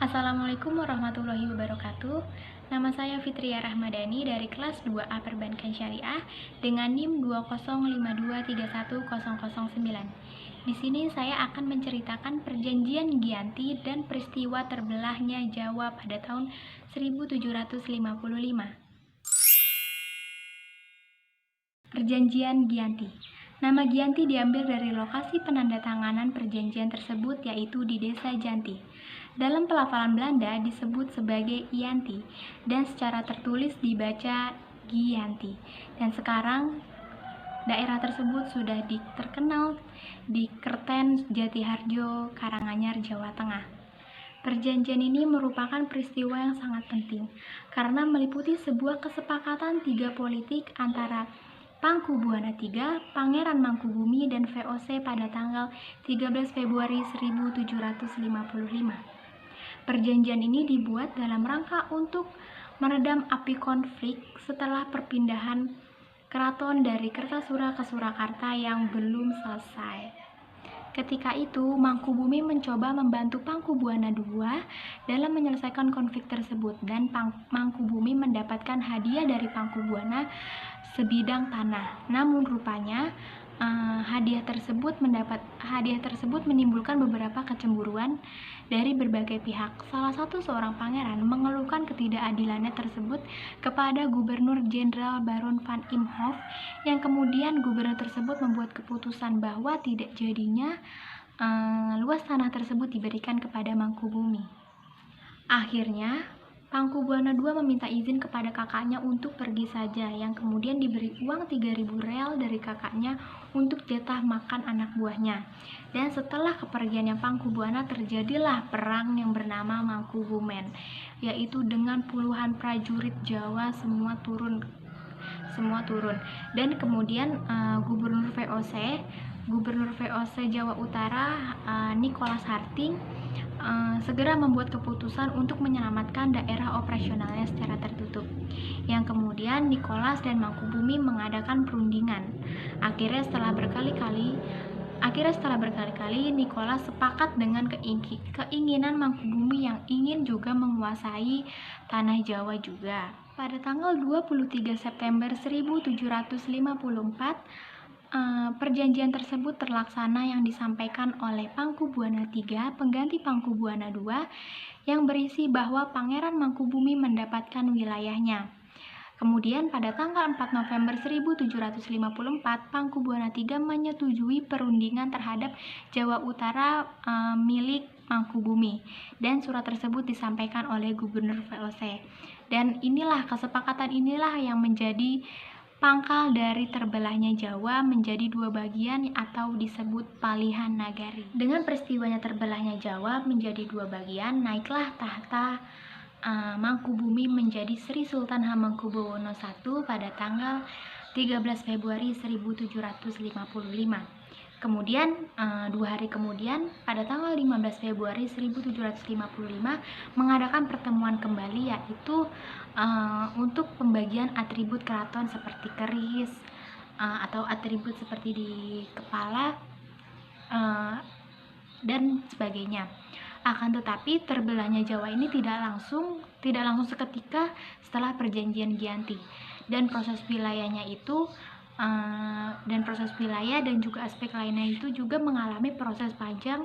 Assalamualaikum warahmatullahi wabarakatuh. Nama saya Fitria Rahmadani dari kelas 2A Perbankan Syariah dengan NIM 205231009. Di sini saya akan menceritakan perjanjian Giyanti dan peristiwa terbelahnya Jawa pada tahun 1755. Perjanjian Giyanti. Nama Giyanti diambil dari lokasi penandatanganan perjanjian tersebut, yaitu di Desa Janti. Dalam pelafalan Belanda disebut sebagai Ianti dan secara tertulis dibaca Giyanti. Dan sekarang daerah tersebut sudah terkenal di Kerten, Jatiharjo, Karanganyar, Jawa Tengah. Perjanjian ini merupakan peristiwa yang sangat penting karena meliputi sebuah kesepakatan tiga politik antara Mangkubuana III, Pangeran Mangkubumi, dan VOC pada tanggal 13 Februari 1755. Perjanjian ini dibuat dalam rangka untuk meredam api konflik setelah perpindahan keraton dari Kertasura ke Surakarta yang belum selesai. Ketika itu, Mangkubumi mencoba membantu Mangkubuana II dalam menyelesaikan konflik tersebut, dan Mangkubumi mendapatkan hadiah dari Mangkubuana sebidang tanah. Namun rupanya hadiah tersebut menimbulkan beberapa kecemburuan dari berbagai pihak. Salah satu seorang pangeran mengeluhkan ketidakadilannya tersebut kepada Gubernur Jenderal Baron van Imhoff, yang kemudian gubernur tersebut membuat keputusan bahwa tidak jadinya luas tanah tersebut diberikan kepada Mangkubumi. Akhirnya Mangkubuana II meminta izin kepada kakaknya untuk pergi saja, yang kemudian diberi uang 3.000 real dari kakaknya untuk jatah makan anak buahnya. Dan setelah kepergiannya Mangkubuana, terjadilah perang yang bernama Mangkubumen, yaitu dengan puluhan prajurit Jawa semua turun. Dan kemudian Gubernur VOC Jawa Utara, Nicholas Harting, segera membuat keputusan untuk menyelamatkan daerah operasionalnya secara tertutup. Yang kemudian Nicholas dan Mangkubumi mengadakan perundingan. Akhirnya setelah berkali-kali Nicholas sepakat dengan keinginan Mangkubumi yang ingin juga menguasai tanah Jawa juga. Pada tanggal 23 September 1754, perjanjian tersebut terlaksana yang disampaikan oleh Mangkubuana III, pengganti Mangkubuana II, yang berisi bahwa Pangeran Mangkubumi mendapatkan wilayahnya. Kemudian pada tanggal 4 November 1754, Mangkubuana III menyetujui perundingan terhadap Jawa Utara milik Mangkubumi, dan surat tersebut disampaikan oleh Gubernur VOC. Dan kesepakatan inilah yang menjadi pangkal dari terbelahnya Jawa menjadi dua bagian atau disebut Palihan Nagari. Dengan peristiwanya terbelahnya Jawa menjadi dua bagian, naiklah tahta Mangkubumi menjadi Sri Sultan Hamengkubuwono I pada tanggal 13 Februari 1755. Kemudian 2 hari kemudian pada tanggal 15 Februari 1755 mengadakan pertemuan kembali, yaitu untuk pembagian atribut keraton seperti keris atau atribut seperti di kepala dan sebagainya. Akan tetapi terbelahnya Jawa ini tidak langsung seketika setelah perjanjian Giyanti, dan proses wilayah dan juga aspek lainnya itu juga mengalami proses panjang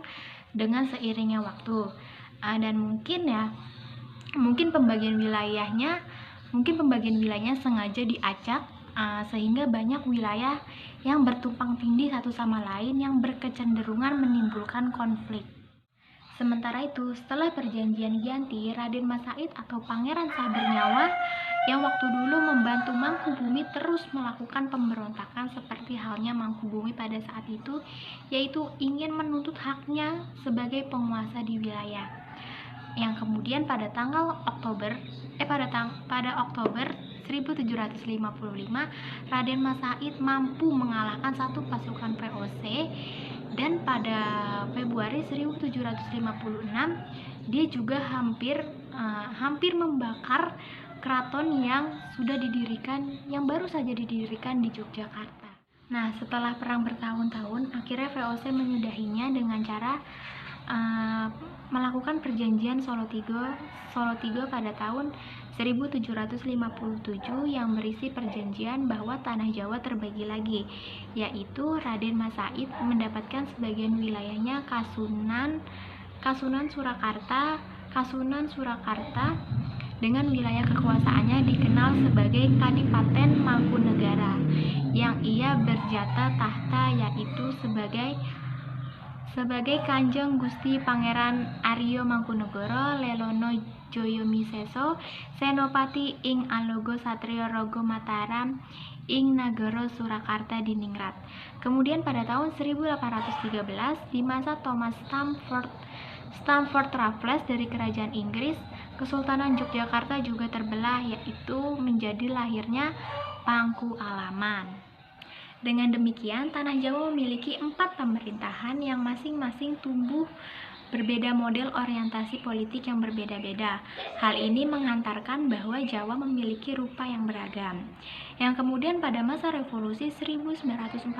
dengan seiringnya waktu. Dan mungkin pembagian wilayahnya sengaja diacak, sehingga banyak wilayah yang bertumpang tindih satu sama lain yang berkecenderungan menimbulkan konflik. Sementara itu, setelah perjanjian Giyanti, Raden Mas Said atau Pangeran Shah Bernyawa yang waktu dulu membantu Mangkubumi terus melakukan pemberontakan seperti halnya Mangkubumi pada saat itu, yaitu ingin menuntut haknya sebagai penguasa di wilayah. Yang kemudian pada Oktober 1755, Raden Mas Said mampu mengalahkan satu pasukan VOC, dan pada Februari 1756 dia juga hampir membakar keraton yang baru saja didirikan di Yogyakarta. Nah, setelah perang bertahun-tahun, akhirnya VOC menyudahinya dengan cara melakukan perjanjian Solo Tigo pada tahun 1757 yang berisi perjanjian bahwa tanah Jawa terbagi lagi, yaitu Raden Mas Said mendapatkan sebagian wilayahnya Kasunan Surakarta dengan wilayah kekuasaannya dikenal sebagai Kadipaten Mangkunegara, yang ia berjata tahta yaitu sebagai Kanjeng Gusti Pangeran Arya Mangkunegara Lelono Joyomiseso Senopati ing Alogo Satriya Raga Mataram ing Nagara Surakarta Diningrat. Kemudian pada tahun 1813 di masa Thomas Stamford Raffles dari Kerajaan Inggris, Kesultanan Yogyakarta juga terbelah, yaitu menjadi lahirnya Pangku Alaman. Dengan demikian, Tanah Jawa memiliki 4 pemerintahan yang masing-masing tumbuh berbeda model orientasi politik yang berbeda-beda. Hal ini menghantarkan bahwa Jawa memiliki rupa yang beragam, yang kemudian pada masa revolusi 1940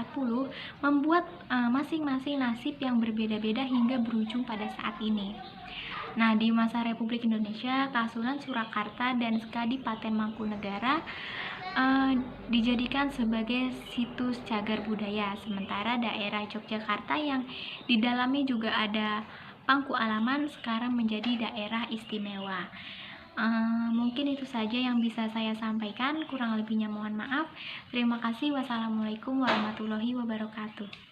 membuat masing-masing nasib yang berbeda-beda hingga berujung pada saat ini. Nah, di masa Republik Indonesia, Kasunan Surakarta dan Kadipaten Mangkunegara dijadikan sebagai situs cagar budaya, sementara daerah Yogyakarta yang di dalamnya juga ada Pangku Alaman sekarang menjadi daerah istimewa. Mungkin itu saja yang bisa saya sampaikan, kurang lebihnya mohon maaf. Terima kasih. Wassalamualaikum warahmatullahi wabarakatuh.